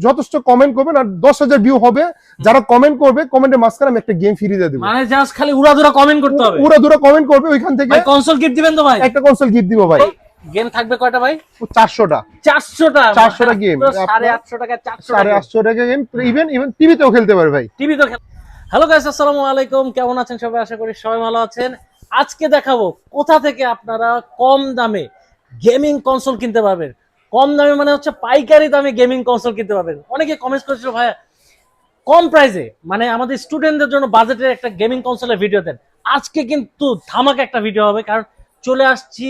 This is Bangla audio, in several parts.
যথেষ্ট কমেন্ট করবেন আর 10,000 ভিউ হবে। যারা কমেন্ট করবে কমেন্টের মাঝখানে আমি একটা গেম ফ্রি দিয়ে দেব। মানে জাস্ট খালি উড়াধুরা কমেন্ট করতে হবে, উড়াধুরা কমেন্ট করবে, ওইখান থেকে ভাই কনসোল গিফট দিবেন তো ভাই? একটা কনসোল গিফট দিব ভাই। গেম থাকবে কয়টা ভাই? 400টা 400টা গেম, 850 টাকা 850 টাকা গেম। ইভেন টিভিতেও খেলতে পারবে ভাই। টিভি তো। হ্যালো গাইস, আসসালামু আলাইকুম, কেমন আছেন সবাই? আশা করি সবাই ভালো আছেন। আজকে দেখাবো কোথা থেকে আপনারা কম দামে গেমিং কনসোল কিনতে পারবেন। কম দামে মানে হচ্ছে পাইকারি দামে গেমিং কনসোল কিনতে পারবেন। অনেকে কমেন্টস করেছিল ভাইয়া কম প্রাইসে, মানে আমাদের স্টুডেন্টদের জন্য বাজেটের একটা গেমিং কনসোলের ভিডিও দেন। আজকে কিন্তু ধামাকা একটা ভিডিও হবে, কারণ চলে আসছি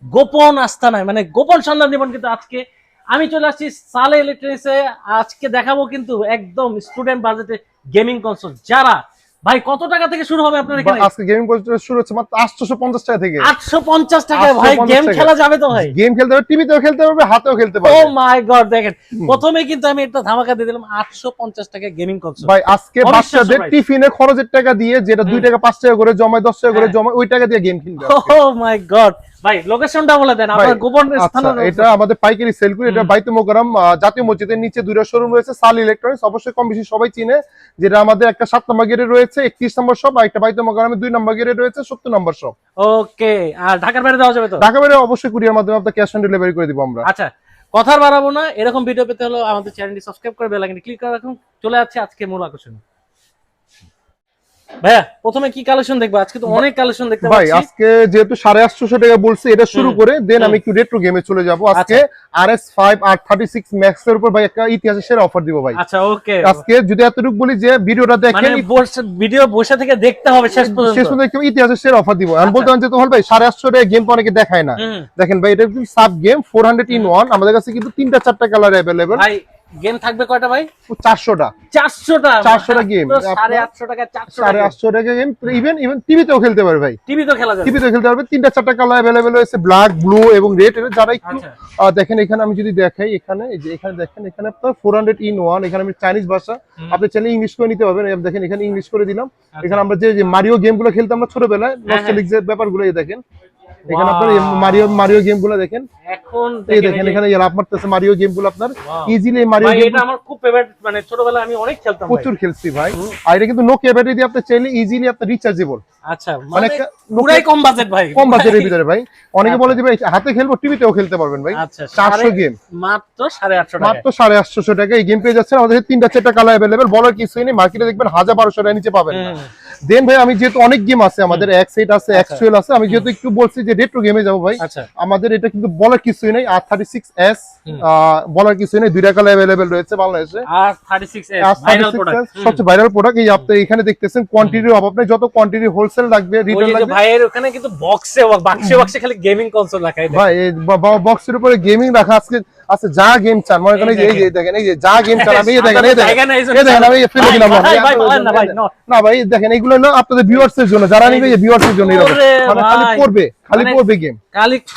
গোপন আস্তানায়, মানে গোপন সন্ধান দিবেন। কিন্তু আজকে আমি চলে আসছি সালে ইলেকট্রনিক্সে। আজকে দেখাবো কিন্তু একদম স্টুডেন্ট বাজেটে গেমিং কনসোল। যারা ভাই কত টাকা থেকে শুরু হবে আপনার এখানে? আজকে গেমিং কনসোল শুরু হচ্ছে মাত্র 850 টাকা থেকে। 850 টাকায় ভাই গেম খেলা যাবে তো ভাই? গেম খেলতে পারবে, টিভিতেও খেলতে পারবে, হাতেও খেলতে পারবে। ও মাই গড, দেখেন প্রথমে কিন্তু আমি একটা ধামাকা দিয়ে দিলাম 850 টাকা গেমিং কনসোল। ভাই আজকে বাচ্চাদের টিফিনে খরচের টাকা দিয়ে, যেটা 2 টাকা 5 টাকা করে জমায়, 10 টাকা করে জমায়, ওই টাকা দিয়ে গেম কিনবে। ও মাই গড ভাই, লোকেশনটা বলে দেন আপনার গোপন স্থান। এটা আমাদের পাইকারি সেল করি। এটা বাইতুল মোকাররম জাতীয় মসজিদের নিচে 2টা শোরুম রয়েছে। সালি ইলেকট্রনিক্স অবশ্যই কম বেশি সবাই চিনে, যেটা আমাদের একটা 7 নম্বর গেটে রয়েছে 31 নম্বর শপ, আর একটা বাইতুল মোকাররমে 2 নম্বর গেটে রয়েছে 70 নম্বর শপ। ওকে, আর ঢাকার বাইরে দেওয়া যাবে তো? ঢাকা বাইরে অবশ্যই কুরিয়ার মাধ্যমে আপনাকে ক্যাশ অন ডেলিভারি করে দিব আমরা। আচ্ছা, কথা বাড়াবো না, এরকম ভিডিও পেতে হলে আমাদের চ্যানেলটি সাবস্ক্রাইব করে বেল আইকনে ক্লিক করে রাখুন। চলে যাচ্ছে আজকে মূল আকর্ষণ। ভাইয়া প্রথমে কি কালেকশন দেখবো? আজকে তো অনেক কালেকশন দেখতে ভাই পাচ্ছি। আজকে যেহেতু 850 টাকা বলছে, এটা শুরু করে দেন আমি একটু রেট্রো গেমে চলে যাব। আজকে RS5 836 ম্যাক্স এর উপর ভাই একটা ইতিহাসের সেরা অফার দিব ভাই। আচ্ছা ওকে, আজকে যদি এতটুকু বলি যে ভিডিওটা দেখেন, ভিডিও বসে থেকে দেখতে হবে শেষ পর্যন্ত একটু ইতিহাসের সেরা অফার দিব। আমি বলতে চাচ্ছি তো ভাই 850 টাকা গেম তো অনেকে দেখায় না। দেখেন ভাই, এটা কিন্তু সাব গেম 400 in 1। আমাদের কাছে কিন্তু 3টা 4টা কালার अवेलेबल। ভাই গেম থাকবে কয়টা ভাই? 400টা 400টা গেম, 850 টাকা 850 টাকা গেম। ইভেন টিভিতেও খেলতে পারবে ভাই। টিভিতেও খেলা যাবে, টিভিতেও খেলতে পারবে। 3টা 4টা কালার अवेलेबल রয়েছে, ব্ল্যাক, ব্লু এবং রেড। যারা একটু দেখেন এখানে আমি যদি দেখাই, এখানে এই যে এখানে দেখেন, এখানে আপনার 400 in 1। এখানে আমি চাইনিজ ভাষা, আপনি চাইলে ইংলিশ করে নিতে পারবেন। দেখেন এখানে ইংলিশ করে দিলাম। এখানে আমরা যে মারিও গেমগুলো খেলতাম আমরা ছোটবেলায়, নস্টালজিক যে ব্যাপারগুলো, এই দেখেন এখানে আপনার মারিও গেমগুলো দেখেন। এখন এই দেখেন এখানে লাভ মারতেছে মারিও গেমগুলো আপনার ইজিলি। মারিও গেম এটা আমার খুব ফেভারিট, মানে ছোটবেলায় আমি অনেক খেলতাম, প্রচুর খেলছি ভাই। আর এটা কিন্তু নোকিয়া ব্যাটারি দিয়ে আপনি চাইলে ইজিলি আপনি রিচার্জেবল। আচ্ছা, মানে পুরাই কম বাজেট ভাই, কম বাজেটের ভিতরে ভাই। অনেকে বলে যে ভাই হাতে খেলবো, টিভিতেও খেলতে পারবেন ভাই। আচ্ছা, 400 গেম মাত্র 850 টাকা, মাত্র 850 টাকা এই গেম পেয়ে যাচ্ছেন। আমাদের 3টা 4টা কালার अवेलेबल। বলার কিছুই নেই, মার্কেটে দেখবেন 1000-1200 টাকার নিচে পাবেন না। দেন ভাই আমি যেহেতু অনেক গেম আছে আমাদের, X8 আছে, X12 আছে, আমি যেহেতু একটু বলছি যে রেট্রো গেমে যাবো ভাই। আমাদের এটা কিন্তু বলার কিছুই নেই। R36s বলার কিছুই নেই, 2টা কালার अवेलेबल রয়েছে বাংলাদেশে। R36s ভাইরাল প্রোডাক্ট, সবচেয়ে ভাইরাল প্রোডাক্ট। এই আপনি এখানে দেখতেছেন কোয়ান্টিটির অভাব নেই, যত কোয়ান্টিটি হোলসেল লাগবে, রিটেল লাগবে। ভাইয়ের ওখানে কিন্তু বাক্সে খালি গেমিং কনসোল রাখা আছে ভাই। এই বক্সের উপরে গেমিং রাখা আজকে আছে, যা গেম চান মনে করেন। এই যে দেখেন, এই যে যা গেম চান আমি দেখেন, এই দেখেন আমি ফেলে দিলাম না ভাই। দেখেন এগুলো না আপনাদের ভিউয়ার্স এর জন্য, যারা নিবে এই ভিউয়ার্স এর জন্য। মানে খালি পড়বে গেম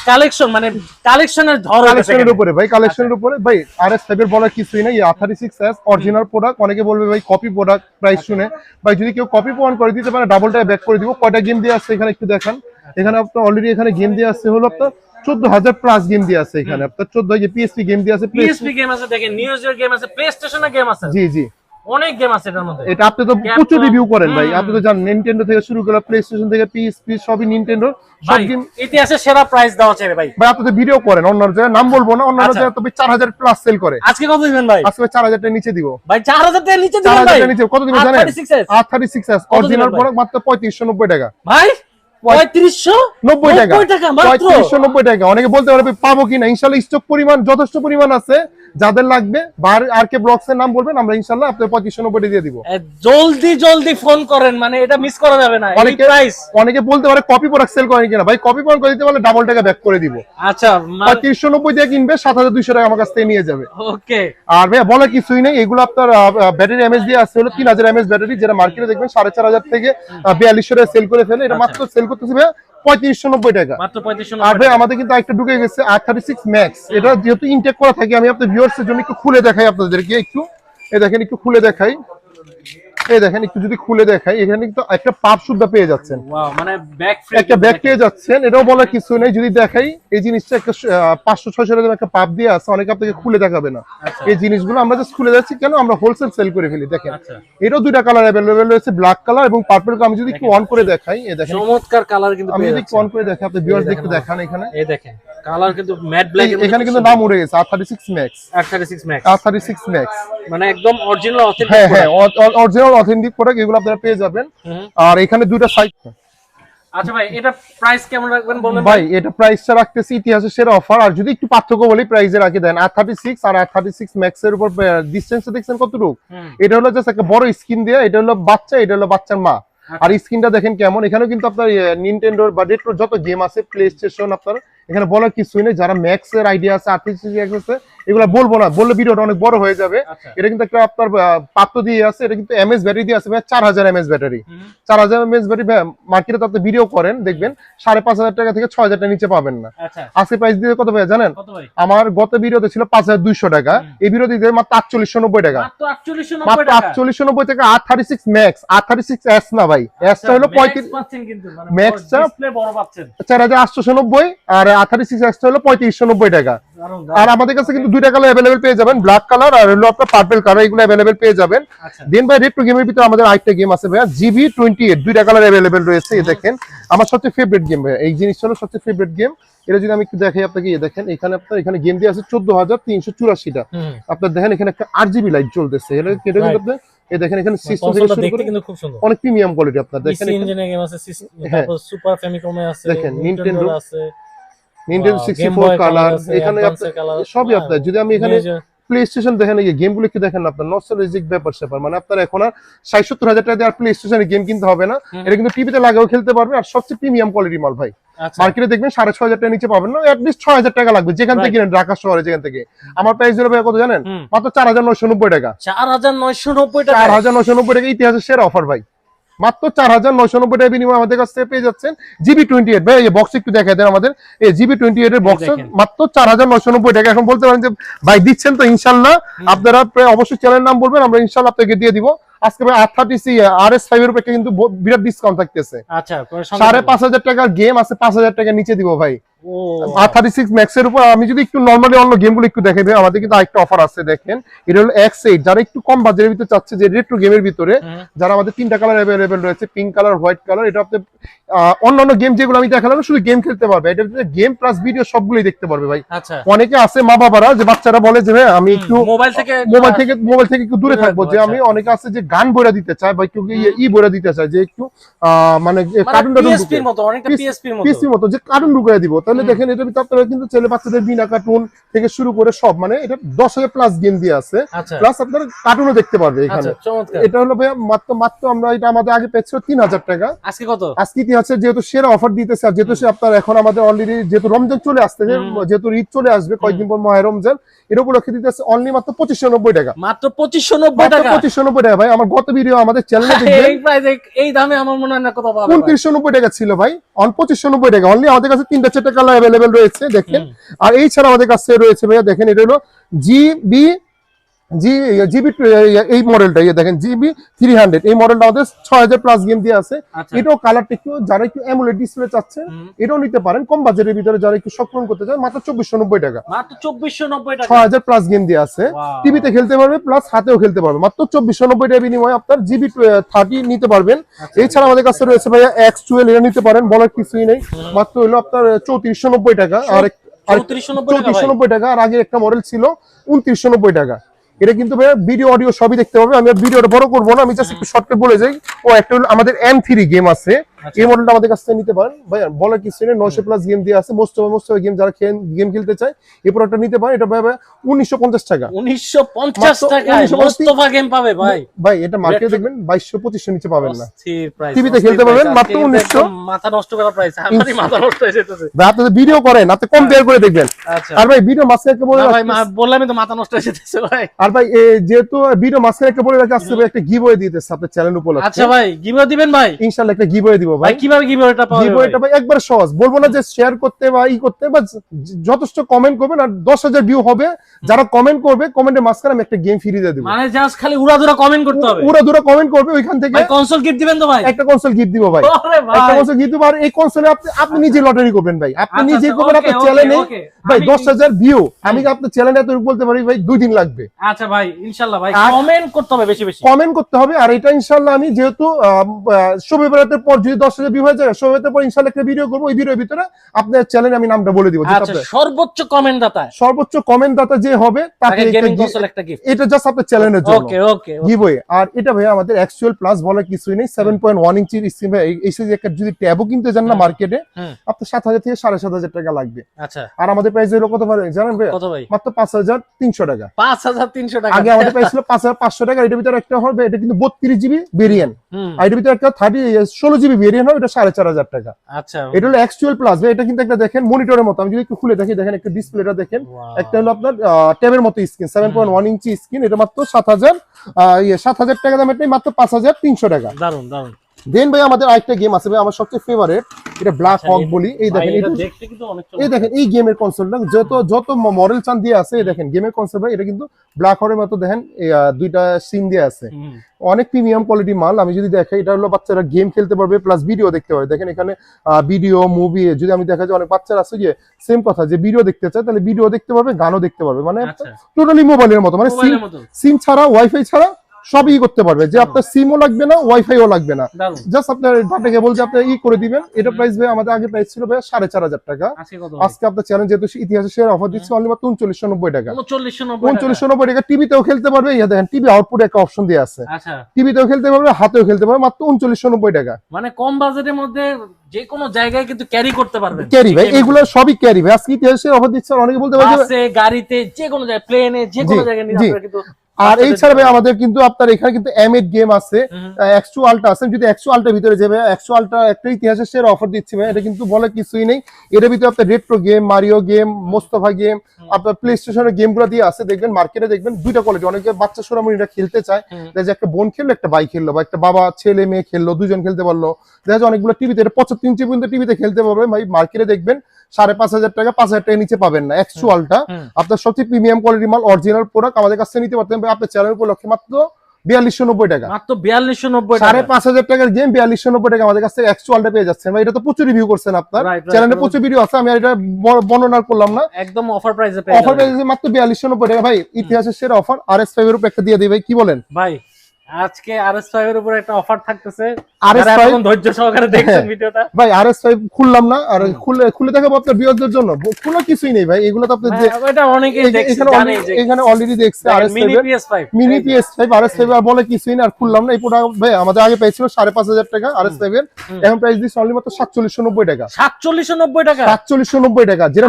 কালেকশন, মানে কালেকশনের ধরন, কালেকশনের উপরে ভাই, কালেকশনের উপরে ভাই। RS5 এর বলার কিছুই নাই। R36s original product. অনেকে বলবে ভাই কপি প্রোডাক্ট প্রাইস শুনে, ভাই যদি কেউ কপি প্রমাণ করে দিতে পারে ডাবল টাকা ব্যাক করে দিব। কয়টা গেম দিয়ে আছে এখানে একটু দেখান। এখানে আপনার অলরেডি এখানে গেম দিয়ে আছে হলো আপনার 14,000 প্লাস গেম দিয়ে আছে এখানে। আপনার 14 পিএসপি গেম দিয়ে আছে, পিএসপি গেম আছে, দেখেন নিউ ইয়ার গেম আছে, প্লেস্টেশনের গেম আছে। জি অনেক গেম আছে এটার মধ্যে। এটা আপনি তো প্রচুর রিভিউ করেন ভাই। আপনি তো জানেন নিনটেন্ডো থেকে শুরু করে প্লেস্টেশন থেকে পিএসপি সবই নিনটেন্ডো সব গেম। ইতিহাসে সেরা প্রাইস দেওয়া আছে ভাই। ভাই আপনি তো ভিডিও করেন, অন্য জায়গায় নাম বলবো না, অন্য জায়গায় তো 4000 প্লাস সেল করে। আজকে কত দিবেন ভাই? আজকে 4000 টাকা নিচে দিব ভাই। 4000 টাকা নিচে দিবেন ভাই? 4000 টাকা নিচে কত দিবেন জানেন? R36s অরিজিনাল প্রোডাক্ট মাত্র 3590 টাকা ভাই। 3590 টাকা মাত্র, 3590 টাকা। অনেকে বলতে পারবে পাবো কিনা, ইনশাআল্লাহ স্টক পরিমাণ যথেষ্ট পরিমাণ আছে। যাদের লাগবে আর কে ব্লগস এর নাম বলবেন, আমরা ইনশাআল্লাহ আপনাদের 3590 দিয়ে দিব। জলদি ফোন করেন, মানে এটা মিস করা যাবে না এই প্রাইস। অনেকে বলতে পারে কপি প্রোডাক্ট সেল করেন কিনা, ভাই কপি প্রোডাক্ট করে দিতে পারলে ডাবল টাকা ব্যাক করে দিব। আচ্ছা, 3590 দিয়ে কিনবে, 7200 টাকা আমার কাছ থেকে নিয়ে যাবে। ওকে। আর ভাই বলা কিছুই নেই, এগুলো আপনার ব্যাটারি এমএস দিয়ে আছে হলো 3000 এমএস ব্যাটারি, যেটা মার্কেটে দেখবেন 4500 থেকে 4200 টাকা সেল করে ফেলে। এটা মাত্র সেল করতেছে ভাই 3590 টাকা মাত্র 3590। আর ভাই আমাদের কিন্তু একটা ঢুকে গেছে R36 ম্যাক্স। এটা যেহেতু ইনটেক করা থাকে, আমি আপনাদের ভিউয়ার্স এর জন্য একটু খুলে দেখাই আপনাদেরকে। একটু এই দেখেন, একটু খুলে দেখাই। এই দেখেন একটু যদি খুলে দেখাই, এখানে কিন্তু একটা পাপ সুদ্ধা পেয়ে যাচ্ছেন। ওয়াও, মানে ব্যাক ফ্রি একটা ব্যাগ পেয়ে যাচ্ছেন, এটাও বলার কিছু নেই। যদি দেখাই এই জিনিসটা একটা 500-600 টাকা একটা পাপ দিয়ে আছে, অনেকে আপনাকে খুলে দেখাবে না। আচ্ছা। এই জিনিসগুলো আমরা জাস্ট খুলে যাচ্ছি কেন, আমরা হোলসেল সেল করে ফেলি। দেখেন আচ্ছা, এটাও দুইটা কালার অ্যাভেলেবেল রয়েছে, ব্ল্যাক কালার এবং পার্পল কালার। আমি যদি একটু অন করে দেখাই, এই দেখেন চমৎকার কালার কিন্তু আমি পেয়ে যদি একটু যাচ্ছেন। অন করে দেখাই, আপনি ভিউয়ার্স দেখতে দেখান এখানে। এই দেখেন কালার কিন্তু ম্যাট ব্ল্যাক, এখানে কিন্তু নাম উড়ে গেছে R36 Max, R36 Max, R36 Max। মানে একদম অরিজিনাল অথেন্টিক। হ্যাঁ হ্যাঁ, অরিজিনাল অথেন্টিক প্রোডাক্ট, এগুলো আপনারা পেয়ে যাবেন। আর এখানে দুইটা সাইজ। আচ্ছা ভাই, এটা প্রাইস কেমন রাখবেন বলবেন ভাই? এটা প্রাইসটা রাখতেছি ইতিহাসের সেরা অফার। আর যদি একটু পার্থক্য বলি, প্রাইসে রাখি দেন R36 আর R36 Max এর উপর ডিসটেন্সটা দেখছেন কতটুকু? এটা হলো জাস্ট একটা বড় স্ক্রিন দিয়ে, এটা হলো বাচ্চা, এটা হলো বাচ্চার মা। আর স্ক্রিনটা দেখেন কেমন। এখানেও কিন্তু আপনার নিনটেন্ডোর বা রেট্রো যত গেম আছে, প্লে স্টেশন, আপনার এখানে বলার কিছুই নেই। যারা ম্যাক্স এর আইডিয়া আছে, R36 আছে, এগুলো বলবো না, বললে ভিডিওটা অনেক বড় হয়ে যাবে। এটা কিন্তু একটা আপনার পাত্র দিয়ে আছে, এটা কিন্তু এমএস ব্যাটারি দিয়ে আছে ভাই, 4000 এমএস ব্যাটারি। 4000 এমএস ব্যাটারি মার্কেটে তো আপনি ভিডিও করেন দেখবেন 5500 টাকা থেকে 6000 টাকা নিচে পাবেন না। আজকে প্রাইস দিয়ে কত ভাই জানেন? আমার গত ভিডিওতে ছিল 5200 টাকা, এই ভিডিওতে দিয়ে মাত্র 4890 টাকা। মাত্র 4890 টাকা R36 Max, R36S না ভাই, এসটা হলো 35 পাচ্ছেন কিন্তু, মানে ম্যাক্সটা ডিসপ্লে বড় পাচ্ছেন 4890, আর R36S টা হলো 3590 টাকা। আর আমাদের কাছে কিন্তু দুইটা কালার अवेलेबल পেয়ে যাবেন, ব্ল্যাক কালার আর হলো আপনার পার্পল কালার, এগুলো अवेलेबल পেয়ে যাবেন। দেন ভাই রেট্রো গেমের ভিতরে আমাদের আরেকটা গেম আছে ভাই, GB28, দুইটা কালার अवेलेबल রয়েছে। এই দেখেন আমার সবচেয়ে ফেভারিট গেম ভাই, এই জিনিসটা হলো সবচেয়ে ফেভারিট গেম। এটা যদি আমি একটু দেখাই আপনাকে, এই দেখেন এখানে আপনার এখানে গেম দিয়ে আছে 14384 টা। আপনার দেখেন এখানে একটা RGB লাইট জ্বলতেছে, এটা কিন্তু আপনি এই দেখেন এখানে সিস্টেম থেকে শুরু করে কিন্তু খুব সুন্দর, অনেক প্রিমিয়াম কোয়ালিটি। আপনার দেখেন PC ইঞ্জিনের গেম আছে, তারপর সুপার ফ্যামিকমে আছে, দেখেন নিনটেন্ডো আছে, Nintendo 64 কালার, এখানে সবই আপনার। যদি আমি এখানে প্লে স্টেশন দেখেন, এই গেমগুলো কি দেখেন আপনার নস্টালজিক ব্যাপার স্যাপার, মানে আপনার এখন আর 60-70 হাজার টাকা দিয়ে আর প্লে স্টেশনে গেম কিনতে হবে না, এটা কিন্তু টিভিতে লাগাও খেলতে পারবে। আর সবচেয়ে প্রিমিয়াম কোয়ালিটি মাল ভাই, মার্কেটে দেখবেন 6500 টাকা নিচে পাবেন না, অ্যাটলিস্ট 6000 টাকা লাগবে যেখান থেকে কিনেন, ঢাকা শহরে যেখান থেকে। আমার প্রাইস হলো ভাই কত জানেন? মাত্র 4990 টাকা। 4990 টাকা, 4990 টাকা, ইতিহাসের সেরা অফার ভাই। মাত্র 4990 টাকা বিনিময়ে আমাদের কাছ থেকে পেয়ে যাচ্ছেন GB28 ভাই। এই বক্স একটু দেখাই দেন আমাদের, এই GB28 এর বক্স মাত্র 4990 টাকা। এখন বলতে পারেন যে ভাই দিচ্ছেন তো, ইনশাআল্লাহ আপনারা অবশ্যই চ্যানেলের নাম বলবেন, আমরা ইনশাআল্লাহ আপনাকে দিয়ে দিব। আজকে ভাই R30 RS5 এর উপর কিন্তু বিরাট ডিসকাউন্ট থাকতেছে। আচ্ছা 5500 টাকার গেম আছে 5000 টাকা নিচে দিব ভাই। R36 Max এর উপর আমি যদি একটু নরমালি অন্য গেমগুলো একটু দেখাই ভাই, আমাদের কিন্তু আরেকটা অফার আছে। দেখেন এটা হলো X8, যারা একটু কম বাজেটের ভিতরে চাচ্ছে যে রেট্রো গেমের ভিতরে, যারা আমাদের তিনটা কালার अवेलेबल রয়েছে, পিঙ্ক কালার, হোয়াইট কালার। এটা আপনি অন্যান্য গেম যেগুলো আমি দেখালাম শুধু গেম খেলতে পারবে, এটা গেম প্লাস ভিডিও সবগুলোই দেখতে পারবে ভাই। অনেকে আছে মা বাবারা যে বাচ্চারা বলে যে ভাই আমি একটু মোবাইল থেকে একটু দূরে থাকবো, যে আমি অনেকে আছে যে গান বইরা দিতে চায় বা একটু বইরা দিতে চায়, যে একটু মানে কার্টুন পিএসপির মতো, অনেকটা পিএসপির মতো যে কার্টুন ঢুকিয়ে দিব। তাহলে দেখেন এটা ভিতরে আপনারা কিন্তু ছেলে বাচ্চাদের বিনা কার্টুন থেকে শুরু করে সব, মানে এটা 10,000 প্লাস গেম দিয়ে আছে, প্লাস আপনারা কার্টুনও দেখতে পারবে এখানে। এটা হলো ভাই মাত্র আমরা এটা আমাদের আগে পেয়েছিল 3000 টাকা, আজকে কত? আজকে ইতিহাসে যেহেতু সেরা অফার দিতেছে, আর যেহেতু আপনার এখন আমাদের অলরেডি যেহেতু রমজান চলে আসতেছে, যেহেতু ঈদ চলে আসবে কয়েকদিন পর মাহে রমজান, এর উপলক্ষে দিতেছে অনলি মাত্র 2590 টাকা। মাত্র 2590 টাকা, 2590 টাকা ভাই। আমার গত ভিডিও আমাদের চ্যানেলে দেখবেন এই প্রাইস এই দামে আমার মনে হয় না কত পাবে। 2990 টাকা ছিল ভাই, অন 2590 টাকা অনলি। আমাদের কাছে 3-4টা কালার अवेलेबल রয়েছে দেখেন। আর এই ছাড়া আমাদের কাছে রয়েছে ভাইয়া, দেখেন এটা হলো জিবি এই মডেলটা, দেখেন GB300, এই মডেলটা আমাদের 6000 প্লাস গেম দিয়ে আছে। এটাও কালারটা একটু, যারা একটু অ্যামোলেড ডিসপ্লে চাচ্ছে এটাও নিতে পারেন, কম বাজেটের ভিতরে যারা একটু সক্ষম করতে চান, মাত্র 2490 টাকা। মাত্র 2490 টাকা, 6000 প্লাস গেম দিয়ে আছে, টিভিতে খেলতে পারবে প্লাস হাতেও খেলতে পারবে। মাত্র 2490 টাকা বিনিময়ে আপনার GB30 নিতে পারবেন। এছাড়া আমাদের কাছে রয়েছে ভাইয়া X12, এটা নিতে পারেন, বলার কিছুই নেই। মাত্র হলো আপনার 3490 টাকা, আর 3490 টাকা। আর আগে একটা মডেল ছিল 2990 টাকা। এটা কিন্তু ভাই ভিডিও অডিও সবই দেখতে পাবে। আমি ভিডিওটা বড় করবো না, আমি জাস্ট একটু শর্টকাট বলে যাই। ও একটা আমাদের M3 গেম আছে, এই মডেলটা আমাদের কাছ থেকে নিতে পারেন ভাই, বলার কিছু নেই। 900 প্লাস গেম দিয়ে আছে, মোস্ট গেম যারা গেম খেলতে চায় এই প্রোডাক্টটা নিতে পারেন। এটা ভাই 1950 টাকা, 1950 টাকা মোস্তফা গেম পাবে ভাই। ভাই এটা মার্কেটে দেখবেন 2200-2500 নিচে পাবেন না, টিভিতে খেলতে পাবেন মাত্র 1900। মাথা নষ্ট করা প্রাইস, আমারই মাথা নষ্ট হয়ে যেতেছে ভাই। আপনি ভিডিও করেন, আপনি কম্পেয়ার করে দেখবেন। আর ভাই ভিডিও মাঝখানে একটা বলে ভাই, বললামই তো মাথা নষ্ট হয়ে যেতেছে ভাই। আর ভাই যেহেতু ভিডিও মাঝখানে একটা বলে রাখা আসছে ভাই, একটা গিভওয়ে দিতেছে আপনাদের চ্যানেল উপলক্ষে। আচ্ছা ভাই, গিভওয়ে দিবেন ভাই? ইনশাআল্লাহ একটা গিভওয়ে দিব দিব ভাই ভাই। কিভাবে গিভওয়েটা পাওয়া যাবে? গিভওয়েটা ভাই একবার সহজ, বলবো না যে শেয়ার করতে বা করতে, বা যথেষ্ট কমেন্ট করবেন আর 10,000 ভিউ হবে, যারা কমেন্ট করবে কমেন্টের মাঝখানে আমি একটা গেম ফ্রি দিয়ে দেব। মানে জাস্ট খালি উড়াধুরা কমেন্ট করতে হবে, উড়াধুরা কমেন্ট করবে, ওইখান থেকে ভাই কনসোল গিফট দিবেন তো ভাই? একটা কনসোল গিফট দিব ভাই, আরে ভাই একটা কনসোল গিফট দিব। আর এই কনসোলে আপনি নিজে লটারি করবেন ভাই, আপনি আচ্ছা, নিজে আচ্ছা, করবেন, ওকে, আপনার ওকে, চ্যানেলে ওকে। ভাই আমি- 10,000 ভিউ, আমি আপনার চ্যানেলে এত বলতে পারি ভাই 2 দিন লাগবে। আচ্ছা ভাই ইনশাআল্লাহ ভাই আর- কমেন্ট করতে হবে বেশি বেশি। কমেন্ট করতে হবে। আর এটা ইনশাআল্লাহ আমি যেহেতু শবে বরাতের পর যদি 10,000 ভিউ হয়ে যায়, শবে বরাতের পর ইনশাআল্লাহ একটা ভিডিও করব, ওই ভিডিওর ভিতরে আপনার চ্যানেলে আমি নামটা বলে দিব। আচ্ছা সর্বোচ্চ কমেন্ট দাতা সর্বোচ্চ কমেন্ট দাতা যে হবে তাকে গেমিং কনসোল একটা গিফট। এটা জাস্ট আপনার চ্যানেলের জন্য ওকে ওকে গিভওয়ে। আর এটা ভাই আমাদের অ্যাকচুয়াল প্লাস বলার কিছুই নেই, 7.1 ইঞ্চির স্ক্রিন ভাই। এই সাইজে একটা যদি ট্যাবও কিনতে যান না মার্কেটে, আপনার 7,000 থেকে 7,500 টাকা লাগবে। আচ্ছা আর আমাদের প্রাইস হলো কত ভাই জানেন ভাই? কত ভাই? মাত্র 5,300 টাকা। 5,300 টাকা। আগে আমাদের প্রাইস ছিল 5,500 টাকা। এটার ভিতরে একটা হবে, এটা কিন্তু 32 জিবি ভেরিয়েন্ট, আর এটার ভিতরে একটা 16 জিবি ভেরিয়েন্ট হবে, এটা 4,500 টাকা। আচ্ছা এটা হলো অ্যাকচুয়াল প্লাস ভাই। এটা কিন্তু একটা দেখেন মনিটরের মতো, আমি যদি একটু খুলে দেখি, দেখেন একটা ডিসপ্লেটা দেখেন, একটা হলো আপনার ট্যাবের মতো স্ক্রিন, 7.1 ইঞ্চি স্ক্রিন। এটা মাত্র 7,000 টাকা দাম, এটা মাত্র 5,300 টাকা। দারুন দারুন। দেন ভাই আমাদের আরেকটা গেম আছে ভাই, আমার সবচেয়ে ফেভারিট, এটা ব্ল্যাক হক বলি। এই দেখেন, এটা দেখতে কিন্তু অনেক এই দেখেন এই গেমের কনসোলটা যত মডেল চান দিয়ে আছে, এই দেখেন গেমের কনসোল ভাই। এটা কিন্তু ব্ল্যাক হকের মতো দেখেন, দুইটা সিম দিয়ে আছে, অনেক প্রিমিয়াম কোয়ালিটি মাল। আমি যদি দেখাই, এটা হলো বাচ্চারা গেম খেলতে পারবে প্লাস ভিডিও দেখতে পারবে। দেখেন এখানে ভিডিও মুভি যদি আমি দেখা যায়, অনেক বাচ্চারা আছে যে সেম কথা, যে ভিডিও দেখতে চায় তাহলে ভিডিও দেখতে পারবে, গানও দেখতে পারবে, মানে টোটালি মোবাইলের মতো, মানে সিম ছাড়া ওয়াইফাই ছাড়া সবই করতে পারবে, যে আপনার সিমও লাগবে না, ওয়াইফাইও লাগবে না, জাস্ট আপনার ডাটা কেবল যে আপনি করে দিবেন। এটা প্রাইস ভাই আমাদের আগে প্রাইস ছিল ভাই 4,500 টাকা। আজকে আপনার চ্যানেল যেহেতু ইতিহাসে শেয়ার অফার দিচ্ছে, অনলি মাত্র 3990 টাকা। 3990 টাকা। টিভিতেও খেলতে পারবে, ইয়া দেখেন টিভি আউটপুট একটা অপশন দেওয়া আছে, টিভিতেও খেলতে পারবে, হাতেও খেলতে পারবে, মাত্র 3990 টাকা। মানে কম বাজেটের মধ্যে যে কোনো জায়গায় কিন্তু ক্যারি করতে পারবেন। ক্যারি ভাই, এগুলো সবই ক্যারি ভাই। আজকে ইতিহাসে অফার দিচ্ছে, অনেকে বলতে পারে বাসে, গাড়িতে, যে কোনো জায়গায়, প্লেনে, যে কোনো জায়গায় নিয়ে আপনারা কিন্তু। আর এই ছাড়া ভাই আমাদের কিন্তু আপনার এখানে কিন্তু M8 গেম আছে, X2 আলট্রা আছে। যদি X2 আলট্রা ভিতরে যাবে, X2 আলট্রা একটা ইতিহাসের শেয়ার অফার দিচ্ছে ভাই, এটা কিন্তু বলে কিছুই নেই। এর ভিতরে আপনার retro game, Mario game, Mostafa game, আপনার প্লে স্টেশনের গেমগুলো দিয়ে আছে। দেখবেন মার্কেটে দেখবেন দুইটা কোয়ালিটি, অনেকে বাচ্চা সোনামণিরা খেলতে চায়, যে একটা বোন খেললো, একটা ভাই খেললো, বা একটা বাবা ছেলে মেয়ে খেললো, দুজন খেলতে পারলো। দেখা যায় অনেকগুলো টিভিতে, এটা 75 ইঞ্চি পর্যন্ত টিভিতে খেলতে পারবে ভাই। মার্কেটে দেখবেন 5,500 টাকা, 5,000 টাকা নিচে পাবেন না। X2 আলট্রা আপনার সবচেয়ে প্রিমিয়াম কোয়ালিটি মাল, অরিজিনাল প্রোডাক্ট, আমাদের কাছে নিতে পারতেন ভাই। আপনার চ্যানেল উপলক্ষে মাত্র 4,290 টাকা, মাত্র 4,290 টাকা। 5,500 টাকার গেম 4,290 টাকা আমাদের কাছে X2 আলট্রা পেয়ে যাচ্ছেন ভাই। এটা তো প্রচুর রিভিউ করছেন আপনার চ্যানেলে, প্রচুর ভিডিও আছে, আমি এটা বর্ণনা করলাম না। একদম অফার প্রাইসে পেয়ে যাবেন, অফার প্রাইসে মাত্র 4,290 টাকা ভাই। ইতিহাসের সেরা অফার। RS5 এর উপর একটা দিয়ে দেই ভাই, কি বলেন ভাই? আজকে RS5 এর উপর একটা অফার থাকতেছে, RS5 ধৈর্য সহকারে দেখছেন ভিডিওটা ভাই। RS5 খুললাম না, আর খুলে দেখাবো আপনার ভিউয়ারদের জন্য। খোলা কিছুই নেই ভাই, এগুলো তো আপনি এটা অনেকেই দেখছে, জানে যে এখানে অলরেডি দেখছে RS5 মিনি PS5 RS5 আর বলে কিছুই না, আর খুললাম না। এই প্রোডাক্ট ভাই আমাদের আগে প্রাইস ছিল 5,500 টাকা RS5 এর, এখন প্রাইস দিচ্ছে অনলি মাত্র 4,790 টাকা। 4,790 টাকা, 4,790 টাকা, যেটা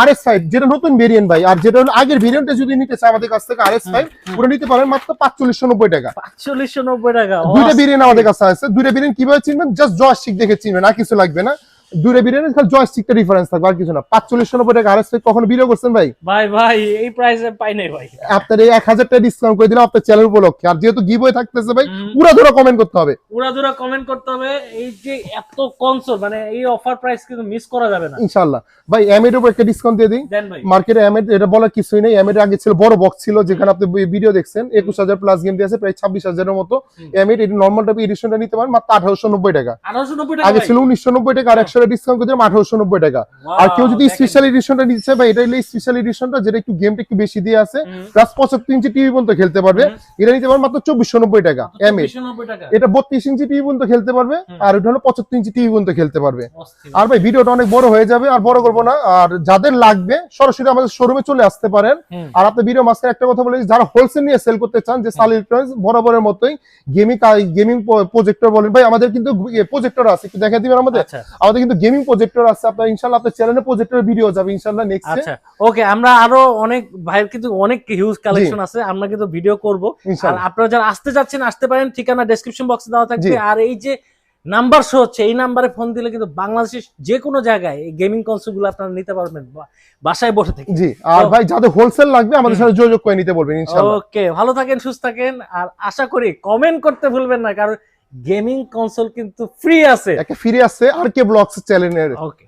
RS5 যেটা নতুন ভেরিয়েন্ট ভাই। আর যেটা হলো আগের ভেরিয়েন্টে যদি নিতে চায় আমাদের কাছ থেকে RS5, ওটা নিতে পারেন মাত্র 4,790 টাকা। 4,790 টাকা। দুইটা ভেরিয়েন্ট আমাদের কাছে আছে। দুইটা ভেরিয়েন্ট কিভাবে চিনবেন? জাস্ট জয়স্টিক দেখে চিনবেন, আর কিছু লাগবে না। দুইটা ভেরিয়েন্ট খালি জয়স্টিকটা ডিফারেন্স থাকবে, আর কিছু না। 4,790 টাকা RS5 কখনো ভিডিও করছেন ভাই? ভাই এই প্রাইসে পাই নাই ভাই। আপনার এই 1,000 টাকা ডিসকাউন্ট করে দিলাম আপনার চ্যানেল উপলক্ষে। আর যেহেতু গিভওয়ে থাকতেছে ভাই, উড়াধুরা কমেন্ট করতে হবে, উড়াধুরা কমেন্ট করতে হবে। এই যে এত কনসোল, মানে এই অফার প্রাইস কিন্তু মিস করা যাবে না ইনশাআল্লাহ ভাই। M8 এর উপর একটা ডিসকাউন্ট দিয়ে দিই ভাই। মার্কেটে M8 এটা বলা কিছুই নেই। M8 আগে ছিল বড় বক্স ছিল, যেখানে আপনি ভিডিও দেখছেন, 21,000 প্লাস গেম দিয়ে আছে, প্রায় 26,000 এর মতো। M8 এর নরমাল টাইপ এডিশনটা নিতে পারেন মাত্র 1,890 টাকা। 1,890 টাকা আগে ছিল 1,990 টাকা, আর 100 টাকা ডিসকাউন্ট করে দিলাম 1,890 টাকা। আর কেউ যদি স্পেশাল এডিশনটা নিতে চায় ভাই, এটা হলো স্পেশাল এডিশনটা, যেটা একটু গেমটা একটু বেশি দিয়ে আছে, প্লাস 75 ইঞ্চি টিভি পর্যন্ত খেলতে পারবে। এটা নিতে পারেন মাত্র 2,490 টাকা। M8 এটা 32 ইঞ্চি টিভি পর্যন্ত খেলতে পারবে, আর এটা হলো 75 ইঞ্চি টিভি পর্যন্ত খেলতে পারবে। আর ভাই ভিডিওটা অনেক বড় হয়ে যাবে, আর বড় করবো না। আর যাদের লাগবে সরাসরি আমাদের শোরুমে চলে আসতে পারেন। আর আপনি ভিডিও মাঝখানে একটা কথা বলে, যারা হোলসেল নিয়ে সেল করতে চান, যে সাল ইলেকট্রনিক্স বরাবরের মতোই গেমিং প্রজেক্টর বলেন ভাই, আমাদের কিন্তু প্রজেক্টর আছে, একটু দেখা দিবেন আমাদের। আমাদের কিন্তু গেমিং প্রজেক্টর আছে, আপনার ইনশাআল্লাহ আপনার চ্যানেলে প্রজেক্টরের ভিডিও যাবে ইনশাআল্লাহ নেক্সট। আচ্ছা ওকে, আমরা আরো অনেক ভাইয়ের কিন্তু অনেক হিউজ কালেকশন আছে, আমরা কিন্তু ভিডিও করব। আর আপনারা যারা আসতে যাচ্ছেন আসতে পারেন, ঠিকানা ডেসক্রিপশন বক্সে দেওয়া থাকবে। আর এই যে নাম্বার শো হচ্ছে, এই নাম্বারে ফোন দিলে কিন্তু বাংলাদেশের যে কোনো জায়গায় এই গেমিং কনসোল গুলো আপনারা নিতে পারবেন বাসায় বসে থেকে। জি, আর ভাই যাদের হোলসেল লাগবে আমাদের সাথে যোগাযোগ করে নিতে বলবেন ইনশাআল্লাহ। ওকে, ভালো থাকেন, সুস্থ থাকেন, আর আশা করি কমেন্ট করতে ভুলবেন না, কারণ গেমিং কনসোল কিন্তু ফ্রি আছে। একে ফিরে আসছে আর কে ব্লগস চ্যানেলের। ওকে